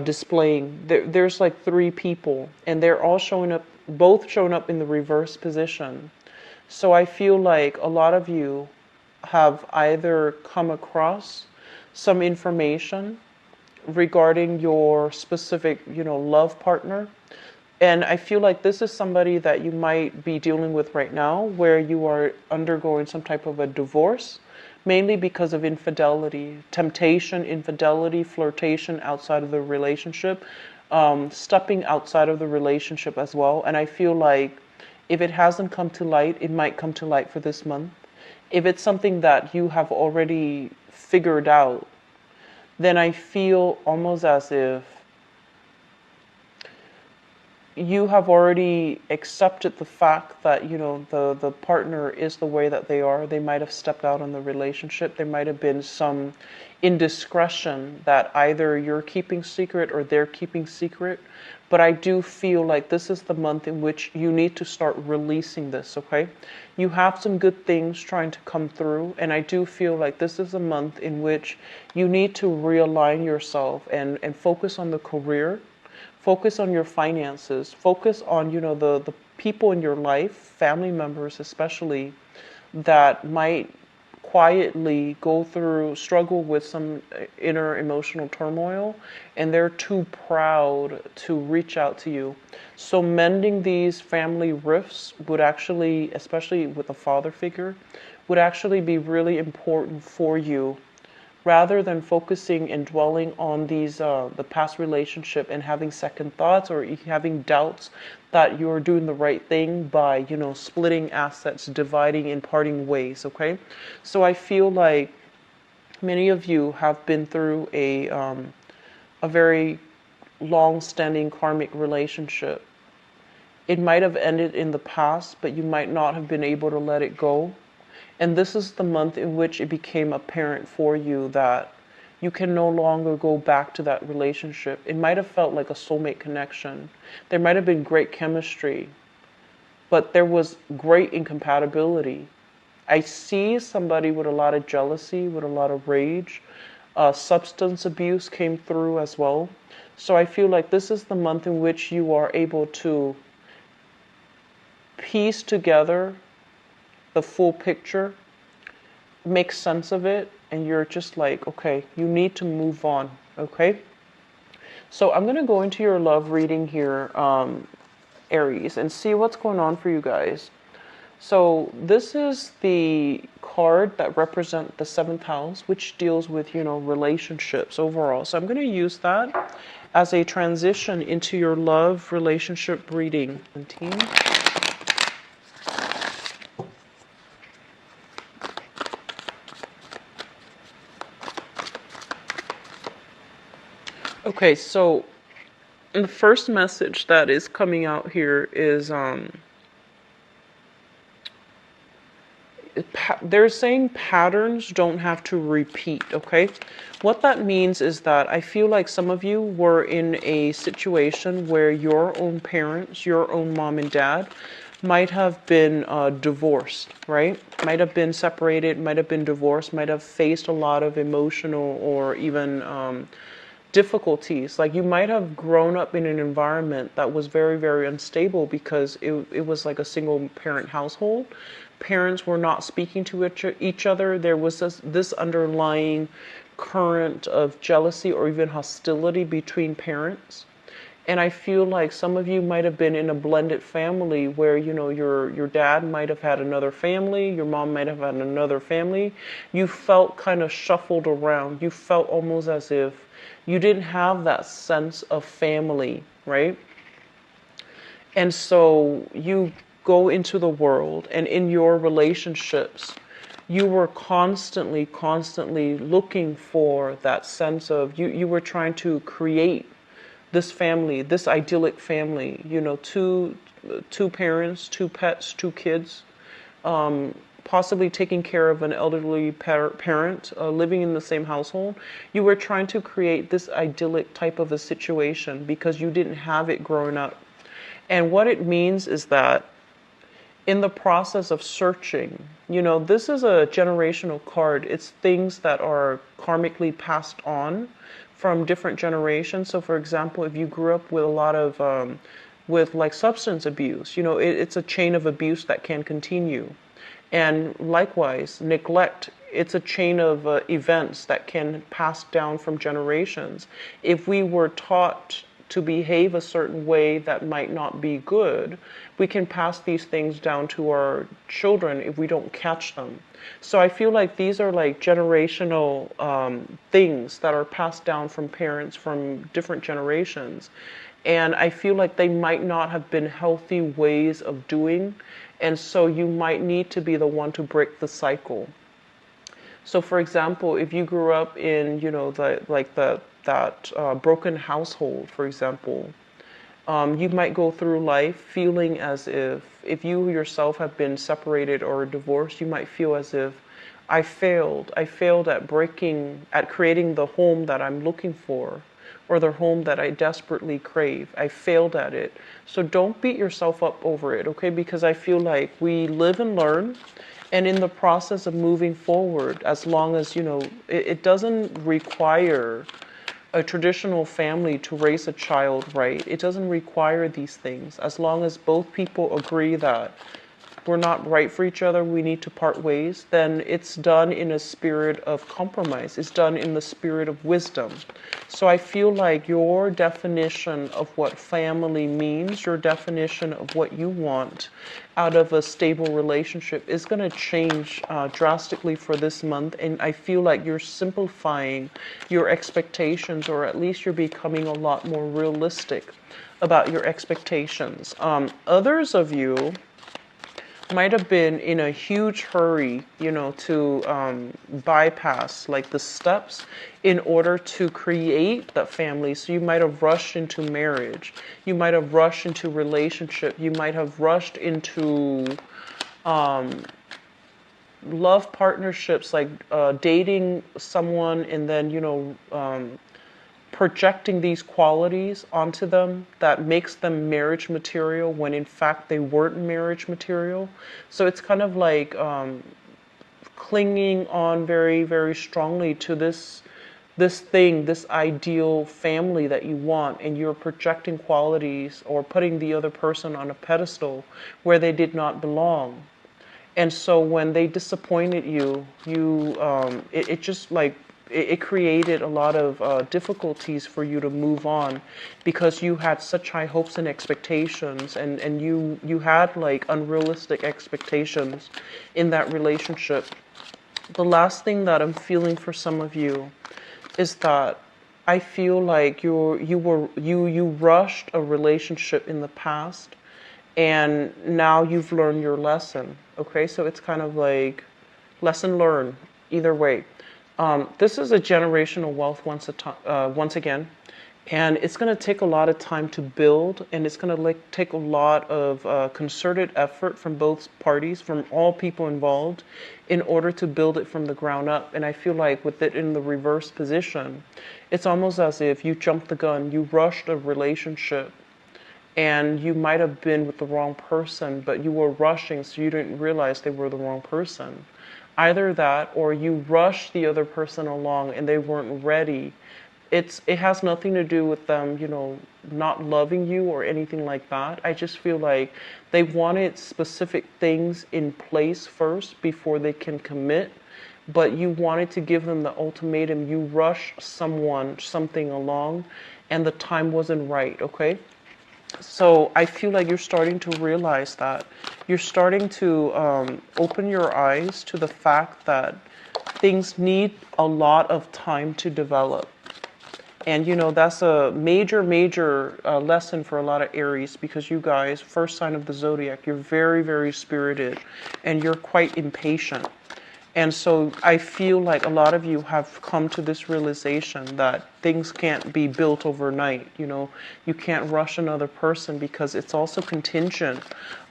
displaying. There's like 3 people, and they're all both showing up in the reverse position. So I feel like a lot of you have either come across some information regarding your specific, love partner. And I feel like this is somebody that you might be dealing with right now, where you are undergoing some type of a divorce, mainly because of infidelity, temptation, infidelity, flirtation outside of the relationship, stepping outside of the relationship as well. And I feel like if it hasn't come to light, it might come to light for this month. If it's something that you have already figured out, then I feel almost as if you have already accepted the fact that, the partner is the way that they are. They might have stepped out on the relationship. There might have been some indiscretion that either you're keeping secret or they're keeping secret. But I do feel like this is the month in which you need to start releasing this, okay? You have some good things trying to come through, and I do feel like this is a month in which you need to realign yourself and focus on the career. Focus on your finances. Focus on, the people in your life, family members especially, that might quietly struggle with some inner emotional turmoil, and they're too proud to reach out to you. So mending these family rifts would actually, especially with a father figure, would actually be really important for you, rather than focusing and dwelling on the past relationship and having second thoughts or having doubts that you're doing the right thing by, splitting assets, dividing and parting ways, okay? So I feel like many of you have been through a very long-standing karmic relationship. It might have ended in the past, but you might not have been able to let it go. And this is the month in which it became apparent for you that you can no longer go back to that relationship. It might have felt like a soulmate connection. There might have been great chemistry, but there was great incompatibility. I see somebody with a lot of jealousy, with a lot of rage. Substance abuse came through as well. So I feel like this is the month in which you are able to piece together the full picture, make sense of it, and you're just like, okay, you need to move on, okay? So I'm going to go into your love reading here, Aries, and see what's going on for you guys. So this is the card that represents the 7th house, which deals with, relationships overall. So I'm going to use that as a transition into your love relationship reading. 17. Okay, so the first message that is coming out here is they're saying patterns don't have to repeat, okay? What that means is that I feel like some of you were in a situation where your own parents, your own mom and dad, might have been divorced, right? Might have been separated, might have been divorced, might have faced a lot of emotional or even difficulties. Like you might have grown up in an environment that was very, very unstable because it was like a single parent household. Parents were not speaking to each other. There was this underlying current of jealousy or even hostility between parents. And I feel like some of you might have been in a blended family where, your dad might have had another family, your mom might have had another family. You felt kind of shuffled around. You felt almost as if you didn't have that sense of family, right? And so you go into the world, and in your relationships, you were constantly looking for that sense of you were trying to create this family, this idyllic family, two parents, two pets, two kids, possibly taking care of an elderly parent, living in the same household. You were trying to create this idyllic type of a situation because you didn't have it growing up. And what it means is that in the process of searching, this is a generational card. It's things that are karmically passed on from different generations. So, for example, if you grew up with a lot of, with like substance abuse, it's a chain of abuse that can continue. And likewise, neglect, it's a chain of events that can pass down from generations. If we were taught to behave a certain way that might not be good, we can pass these things down to our children if we don't catch them. So I feel like these are like generational things that are passed down from parents from different generations. And I feel like they might not have been healthy ways of doing. And so you might need to be the one to break the cycle. So, for example, if you grew up in, that broken household, for example, you might go through life feeling as if you yourself have been separated or divorced, you might feel as if I failed. I failed at creating the home that I'm looking for, or the home that I desperately crave. I failed at it. So don't beat yourself up over it, okay? Because I feel like we live and learn. And in the process of moving forward, as long as, it doesn't require a traditional family to raise a child right. It doesn't require these things. As long as both people agree that we're not right for each other, we need to part ways, then it's done in a spirit of compromise. It's done in the spirit of wisdom. So I feel like your definition of what family means, your definition of what you want out of a stable relationship is going to change drastically for this month. And I feel like you're simplifying your expectations, or at least you're becoming a lot more realistic about your expectations. Others of you might have been in a huge hurry, to bypass like the steps in order to create that family. So you might have rushed into marriage. You might have rushed into relationship. You might have rushed into love partnerships, like dating someone and then, projecting these qualities onto them that makes them marriage material when in fact they weren't marriage material. So it's kind of like clinging on very, very strongly to this ideal family that you want, and you're projecting qualities or putting the other person on a pedestal where they did not belong. And so when they disappointed you, it just like it created a lot of difficulties for you to move on, because you had such high hopes and expectations, and you had like unrealistic expectations in that relationship. The last thing that I'm feeling for some of you is that I feel like you rushed a relationship in the past, and now you've learned your lesson. Okay, so it's kind of like lesson learned either way. This is a generational wealth once again, And it's going to take a lot of time to build, and it's going to take a lot of concerted effort from both parties, from all people involved, in order to build it from the ground up. And I feel like with it in the reverse position, it's almost as if you jumped the gun, you rushed a relationship, and you might have been with the wrong person, but you were rushing, so you didn't realize they were the wrong person. Either that, or you rushed the other person along and they weren't ready. It has nothing to do with them, not loving you or anything like that. I just feel like they wanted specific things in place first before they can commit, but you wanted to give them the ultimatum. You rushed something along, and the time wasn't right, okay? So I feel like you're starting to realize that. You're starting to open your eyes to the fact that things need a lot of time to develop. And that's a major, major lesson for a lot of Aries, because you guys, first sign of the zodiac, you're very, very spirited and you're quite impatient. And so I feel like a lot of you have come to this realization that things can't be built overnight. You can't rush another person, because it's also contingent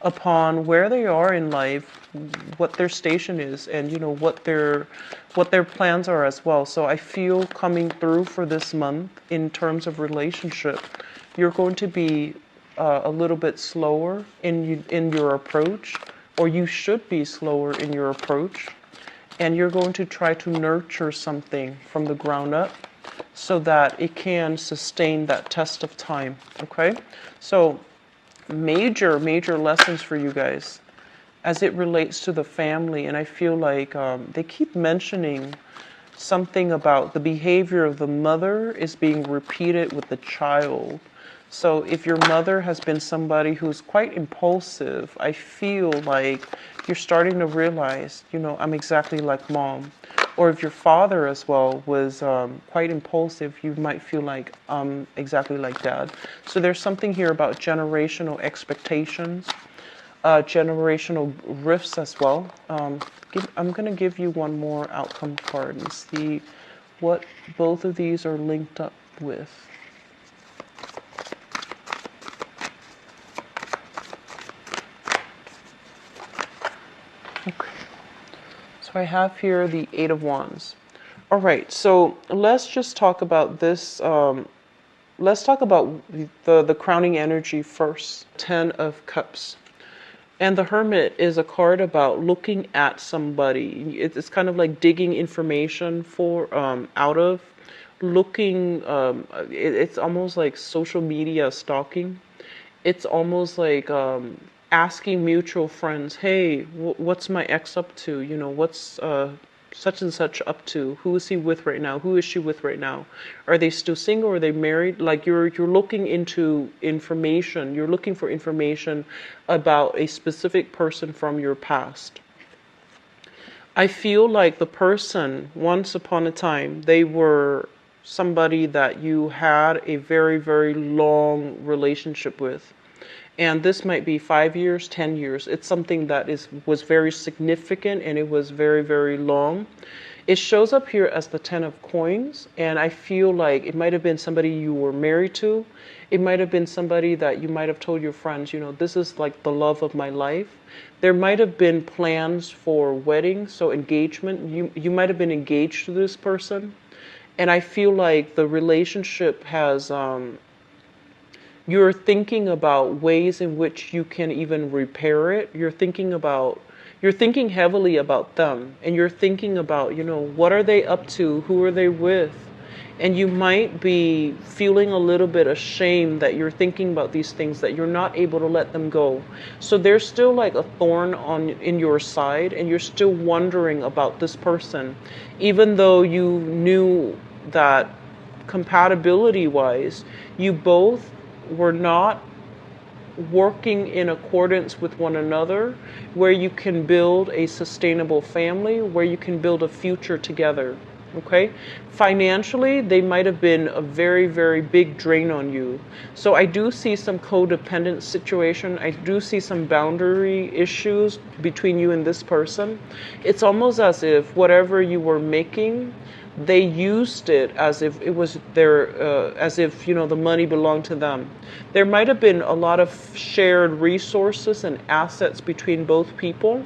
upon where they are in life, what their station is, and what their plans are as well. So I feel coming through for this month in terms of relationship, you're going to be a little bit slower in your approach, or you should be slower in your approach. And you're going to try to nurture something from the ground up so that it can sustain that test of time, okay? So major, major lessons for you guys as it relates to the family. And I feel like they keep mentioning something about the behavior of the mother is being repeated with the child. So if your mother has been somebody who's quite impulsive, I feel like you're starting to realize, I'm exactly like mom. Or if your father as well was quite impulsive, you might feel like I'm exactly like dad. So there's something here about generational expectations, generational rifts as well. I'm going to give you one more outcome card and see what both of these are linked up with. Okay, so I have here the Eight of Wands. All right, so let's just talk about this. Let's talk about the crowning energy first. Ten of Cups. And the Hermit is a card about looking at somebody. It's kind of like digging information out of, looking. It's almost like social media stalking. It's almost like asking mutual friends, hey, what's my ex up to? What's such and such up to? Who is he with right now? Who is she with right now? Are they still single? Are they married? Like you're looking into information. You're looking for information about a specific person from your past. I feel like the person, once upon a time, they were somebody that you had a very, very long relationship with. And this might be 5 years, 10 years. It's something that was very significant, and it was very, very long. It shows up here as the Ten of Coins, and I feel like it might have been somebody you were married to. It might have been somebody that you might have told your friends, this is like the love of my life. There might have been plans for wedding, so engagement. You might have been engaged to this person. And I feel like the relationship has... you're thinking about ways in which you can even repair it. You're thinking heavily about them, and you're thinking about, what are they up to? Who are they with? And you might be feeling a little bit ashamed that you're thinking about these things, that you're not able to let them go. So there's still like a thorn in your side, and you're still wondering about this person, even though you knew that compatibility-wise, you both were not working in accordance with one another, where you can build a sustainable family, where you can build a future together. Okay? Financially, they might have been a very, very big drain on you. So I do see some codependent situation. I do see some boundary issues between you and this person. It's almost as if whatever you were making, they used it as if it was their, as if, the money belonged to them. There might have been a lot of shared resources and assets between both people.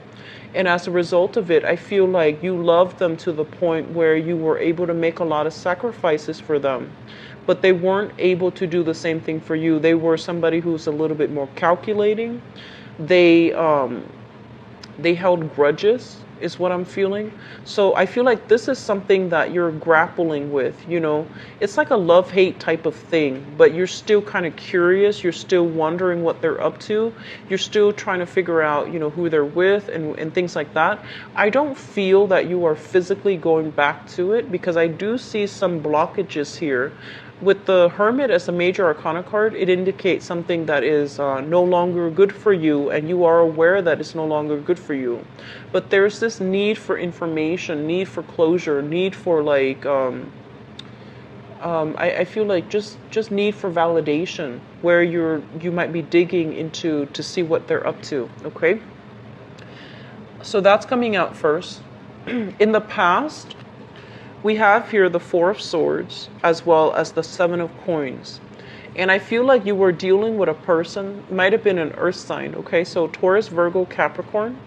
And as a result of it, I feel like you loved them to the point where you were able to make a lot of sacrifices for them. But they weren't able to do the same thing for you. They were somebody who's a little bit more calculating. They held grudges, is what I'm feeling. So I feel like this is something that you're grappling with, It's like a love-hate type of thing, but you're still kind of curious. You're still wondering what they're up to. You're still trying to figure out, who they're with and things like that. I don't feel that you are physically going back to it because I do see some blockages here. With the Hermit as a major arcana card, it indicates something that is no longer good for you, and you are aware that it's no longer good for you. But there's this need for information, need for closure, need for I feel like just need for validation, where you might be digging into to see what they're up to. Okay, so that's coming out first. In the past, we have here the Four of Swords as well as the Seven of Coins. And I feel like you were dealing with a person, might have been an earth sign, okay? So Taurus, Virgo, Capricorn.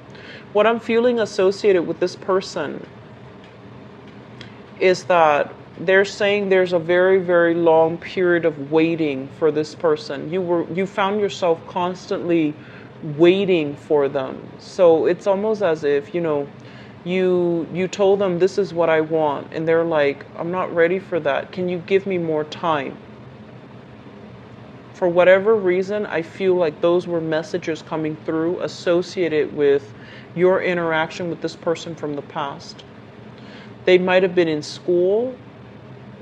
What I'm feeling associated with this person is that they're saying there's a very, very long period of waiting for this person. You found yourself constantly waiting for them. So it's almost as if, you told them this is what I want, and they're like, I'm not ready for that. Can you give me more time? For whatever reason, I feel like those were messages coming through associated with your interaction with this person from the past. They might have been in school.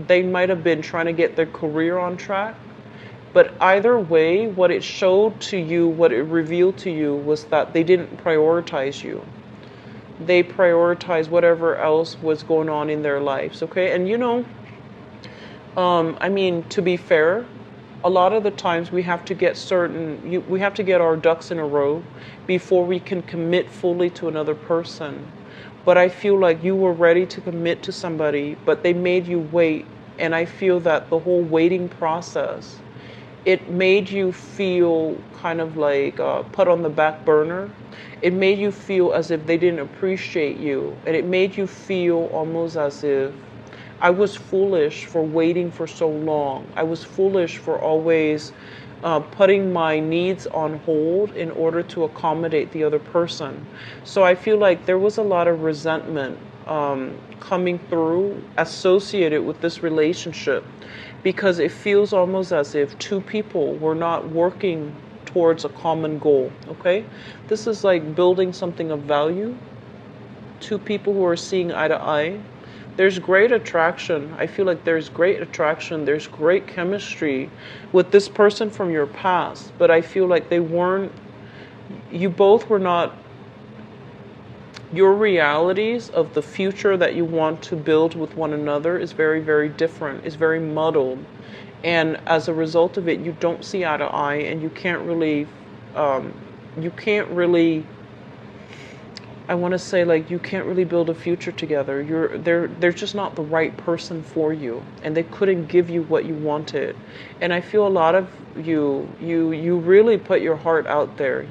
They might have been trying to get their career on track. But either way, what it showed to you, what it revealed to you, was that they didn't prioritize you. They prioritized whatever else was going on in their lives, okay? And to be fair, a lot of the times we have to get we have to get our ducks in a row before we can commit fully to another person. But I feel like you were ready to commit to somebody, but they made you wait. And I feel that the whole waiting process, it made you feel kind of like put on the back burner. It made you feel as if they didn't appreciate you. And it made you feel almost as if I was foolish for waiting for so long. I was foolish for always putting my needs on hold in order to accommodate the other person. So I feel like there was a lot of resentment coming through associated with this relationship, because it feels almost as if two people were not working towards a common goal, okay? This is like building something of value. Two people who are seeing eye to eye. There's great attraction. I feel like there's great attraction. There's great chemistry with this person from your past. But I feel like you both were not, your realities of the future that you want to build with one another is very, very different. It's very muddled. And as a result of it, you don't see eye to eye, and you can't really, I want to say, like, you can't really build a future together. They're just not the right person for you, and they couldn't give you what you wanted. And I feel a lot of you really put your heart out there.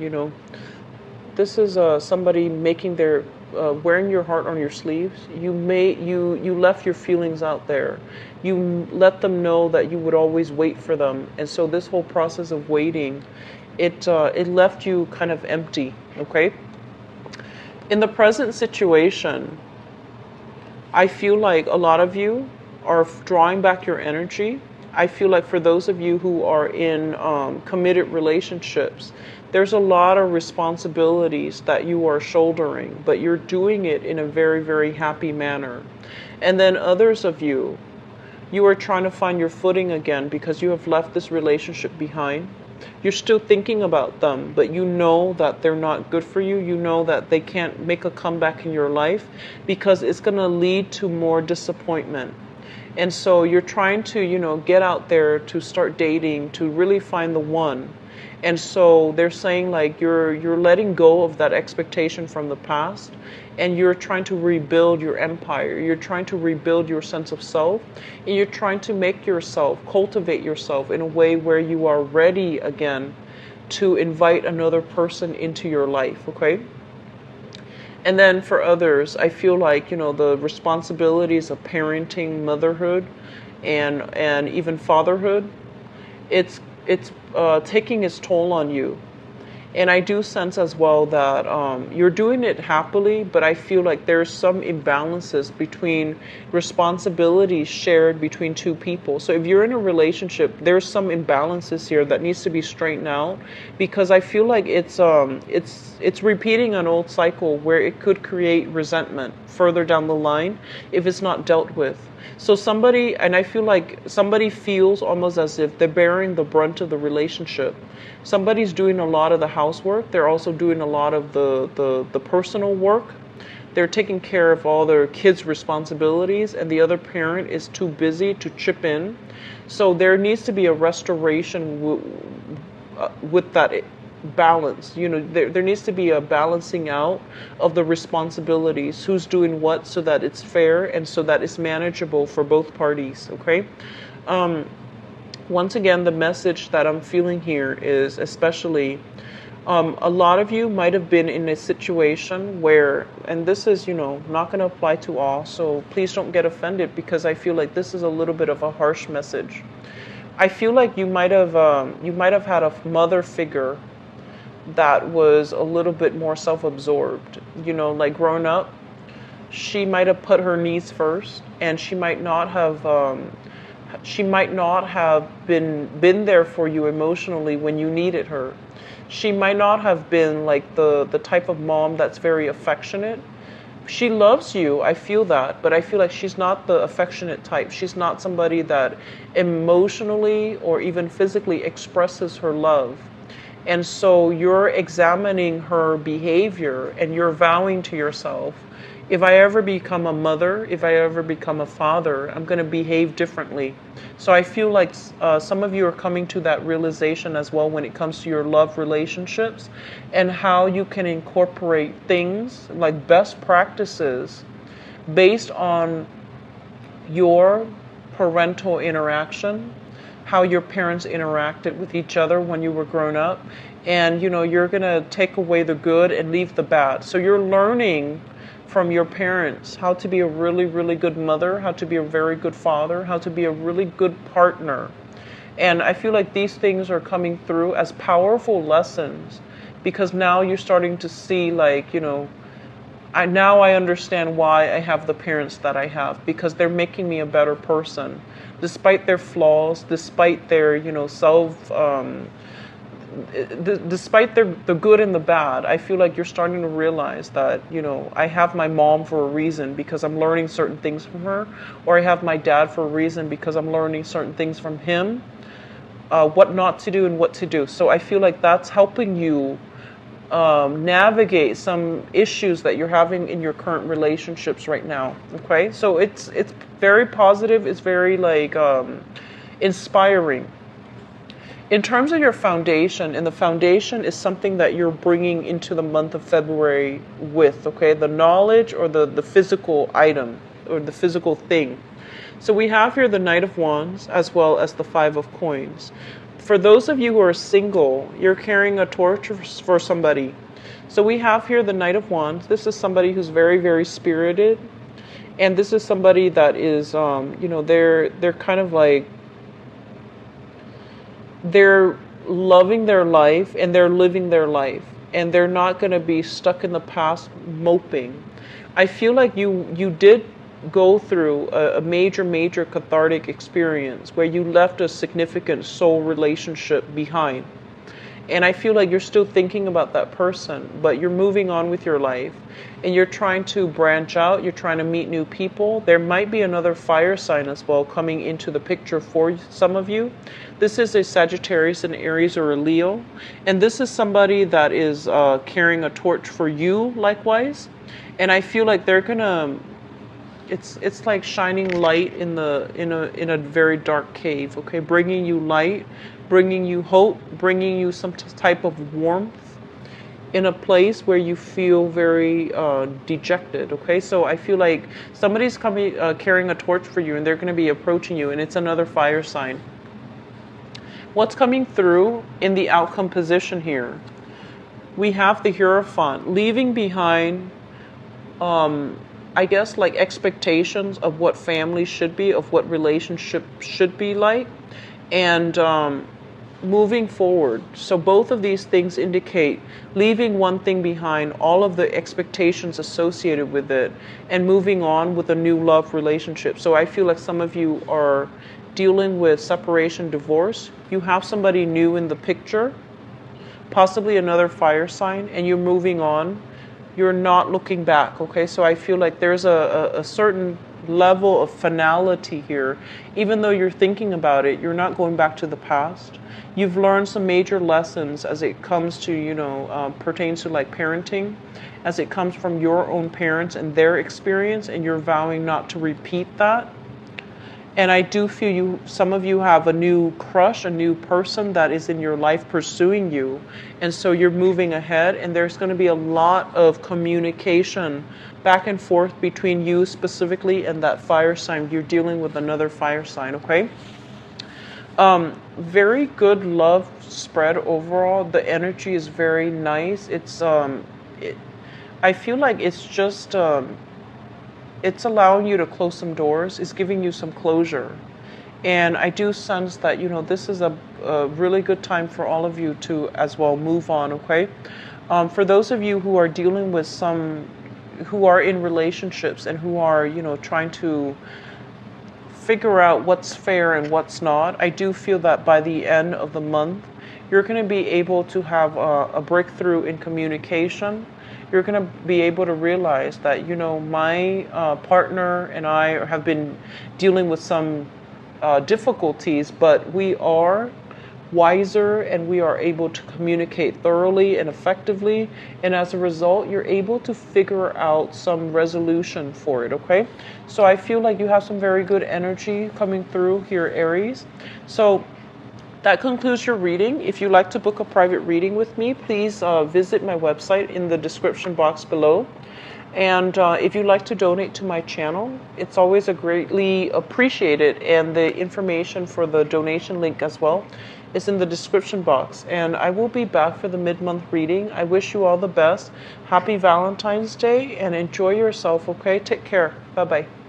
This is somebody making their wearing your heart on your sleeves. You left your feelings out there. You let them know that you would always wait for them, and so this whole process of waiting, it left you kind of empty. Okay. In the present situation, I feel like a lot of you are drawing back your energy. I feel like for those of you who are in committed relationships, there's a lot of responsibilities that you are shouldering, but you're doing it in a very, very happy manner. And then others of you are trying to find your footing again because you have left this relationship behind. You're still thinking about them, but you know that they're not good for you. You know that they can't make a comeback in your life because it's going to lead to more disappointment. And so you're trying to, get out there to start dating, to really find the one. And so they're saying like you're letting go of that expectation from the past, and you're trying to rebuild your empire. You're trying to rebuild your sense of self, and you're trying to make yourself, cultivate yourself in a way where you are ready again to invite another person into your life, okay? And then for others, I feel like, the responsibilities of parenting, motherhood, and even fatherhood, it's taking its toll on you. And I do sense as well that you're doing it happily, but I feel like there's some imbalances between responsibilities shared between two people. So if you're in a relationship, there's some imbalances here that needs to be straightened out, because I feel like it's repeating an old cycle where it could create resentment further down the line if it's not dealt with. So somebody, and I feel like somebody feels almost as if they're bearing the brunt of the relationship. Somebody's doing a lot of the housework. They're also doing a lot of the personal work. They're taking care of all their kids' responsibilities, and the other parent is too busy to chip in. So there needs to be a restoration with that balance. There needs to be a balancing out of the responsibilities, who's doing what, so that it's fair and so that it's manageable for both parties, okay? Once again, the message that I'm feeling here is especially a lot of you might have been in a situation where, and this is, not going to apply to all, so please don't get offended, because I feel like this is a little bit of a harsh message. I feel like you might have had a mother figure that was a little bit more self-absorbed. Like growing up, she might have put her needs first, and she might not have been there for you emotionally when you needed her. She might not have been like the type of mom that's very affectionate. She loves you, I feel that, but I feel like she's not the affectionate type. She's not somebody that emotionally or even physically expresses her love. And so you're examining her behavior, and you're vowing to yourself, if I ever become a mother, if I ever become a father, I'm going to behave differently. So I feel like some of you are coming to that realization as well when it comes to your love relationships, and how you can incorporate things like best practices based on your parental interaction, how your parents interacted with each other when you were grown up. And, you're going to take away the good and leave the bad. So you're learning from your parents how to be a really, really good mother, how to be a very good father, how to be a really good partner. And I feel like these things are coming through as powerful lessons, because now you're starting to see, like, I understand why I have the parents that I have, because they're making me a better person, despite their flaws, despite their, despite the good and the bad. I feel like you're starting to realize that, I have my mom for a reason, because I'm learning certain things from her, or I have my dad for a reason, because I'm learning certain things from him, what not to do and what to do. So I feel like that's helping you navigate some issues that you're having in your current relationships right now. Okay, so it's very positive. It's very inspiring. In terms of your foundation, and the foundation is something that you're bringing into the month of February with, okay, the knowledge or the physical item or the physical thing. So we have here the Knight of Wands as well as the Five of Coins. For those of you who are single, you're carrying a torch for somebody. So we have here the Knight of Wands. This is somebody who's very, very spirited. And this is somebody that is, they're kind of like, they're loving their life and they're living their life, and they're not going to be stuck in the past moping. I feel like you did go through a major cathartic experience where you left a significant soul relationship behind. And I feel like you're still thinking about that person, but you're moving on with your life and you're trying to branch out. You're trying to meet new people. There might be another fire sign as well coming into the picture for some of you. This is a Sagittarius, an Aries, or a Leo. And this is somebody that is carrying a torch for you likewise. And I feel like they're going to, it's like shining light in a very dark cave, okay? Bringing you light, bringing you hope, bringing you some type of warmth in a place where you feel very dejected. Okay, so I feel like somebody's coming, carrying a torch for you, and they're going to be approaching you, and it's another fire sign. What's coming through in the outcome position here? We have the Hierophant leaving behind, I guess, like expectations of what family should be, of what relationship should be like, and moving forward. So both of these things indicate leaving one thing behind, all of the expectations associated with it, and moving on with a new love relationship. So I feel like some of you are dealing with separation, divorce. You have somebody new in the picture, possibly another fire sign, and you're moving on. You're not looking back. Okay, so I feel like there's a certain level of finality here. Even though you're thinking about it, you're not going back to the past. You've learned some major lessons as it comes to, pertains to like parenting, as it comes from your own parents and their experience, and you're vowing not to repeat that. And I do feel some of you have a new crush, a new person that is in your life pursuing you. And so you're moving ahead, and there's going to be a lot of communication back and forth between you specifically and that fire sign. You're dealing with another fire sign, okay? Very good love spread overall. The energy is very nice. It's, I feel like it's just, it's allowing you to close some doors. It's giving you some closure. And I do sense that, this is a really good time for all of you to as well move on, okay? For those of you who are dealing with who are in relationships and who are, trying to figure out what's fair and what's not, I do feel that by the end of the month, you're going to be able to have a breakthrough in communication. You're going to be able to realize that, my partner and I have been dealing with some difficulties, but we are wiser and we are able to communicate thoroughly and effectively. And as a result, you're able to figure out some resolution for it, okay? So I feel like you have some very good energy coming through here, Aries. So that concludes your reading. If you'd like to book a private reading with me, please visit my website in the description box below. And if you'd like to donate to my channel, it's always greatly appreciated. And the information for the donation link as well is in the description box. And I will be back for the mid-month reading. I wish you all the best. Happy Valentine's Day and enjoy yourself, okay? Take care. Bye-bye.